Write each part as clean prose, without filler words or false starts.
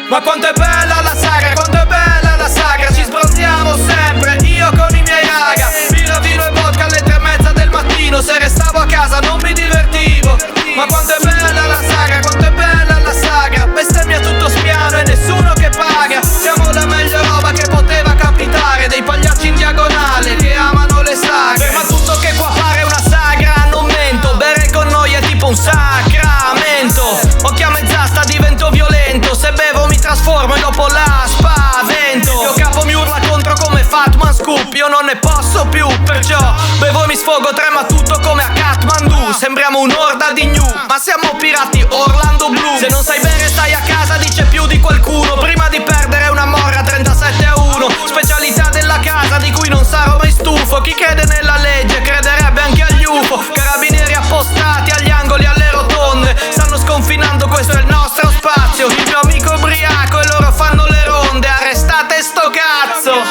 Ma quanto è bella la sagra, quanto è bella la sagra. Ci sbronziamo sempre, io con i miei raga. Birra, vino e vodka alle 3:30 del mattino. Se restavo a casa non mi divertivo. Ma quanto è bella la sagra, quanto è bella la sagra. Bestemmia tutto spiano e nessuno che paga. Siamo la meglio roba che poteva capitare. Dei pagliacci in diagonale che amano le sagre. Ferma tutto che qua fare una sagra, non mento. Bere con noi è tipo un sacramento. Occhi a mezz'asta divento violento. Se bevo mi trasformo e dopo la spavento. Mio capo mi urla contro come Fatman Scoop. Io non ne posso più, perciò bevo e mi sfogo, trema tutto come a Kathmandu. Sembriamo un'orda di gnu, ma siamo pirati Orlando Bloom. Se non sai bere stai a casa, dice più di qualcuno. Prima di perdere una morra 37-1. Specialità della casa di cui non sarò mai stufo. Chi crede nella legge crederebbe anche agli UFO. Carabinieri appostati agli angoli, alle rotonde. Stanno sconfinando, questo è il nostro spazio. Il mio amico ubriaco e loro fanno le ronde. Arrestate sto cazzo.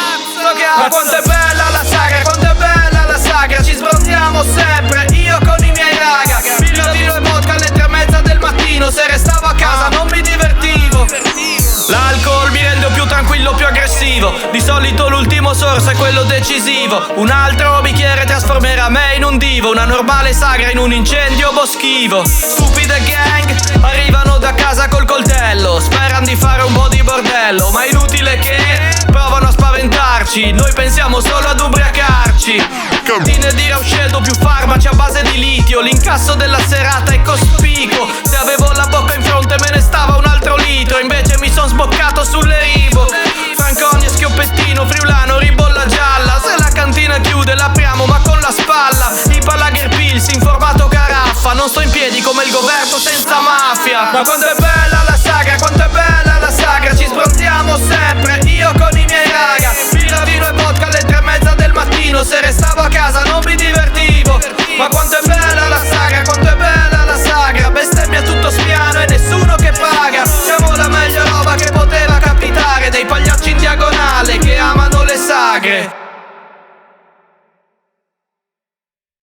Ma quanto è bella la sagra, quanto è bella la sagra. Ci sbronziamo sempre, io con i miei raga. Birra, vino e vodka alle 3:30 del mattino. Se restavo a casa non mi divertivo. L'alcol mi rende più tranquillo, più aggressivo. Di solito l'ultimo sorso è quello decisivo. Un altro bicchiere trasformerà me in un divo. Una normale sagra in un incendio boschivo. Stupide gang arrivano da casa col coltello. Sperano di fare un po' di bordello, ma è inutile che provano a spaventarci. Noi pensiamo solo ad ubriacarci. Cantine di ho scelto più farmaci a base di litio. L'incasso della serata è cospicuo. Se avevo la bocca in fronte me ne stava un altro litro. Invece mi son sboccato sulle Reebok. Franconi e schioppettino, friulano, ribolla gialla. Se la cantina chiude l'apriamo ma con la spalla. Ipa Lager Pils in formato caraffa. Non sto in piedi come il governo senza mafia. Ma quanto è bella la sagra, quanto è bella la sagra. Ci sbronziamo sempre, io con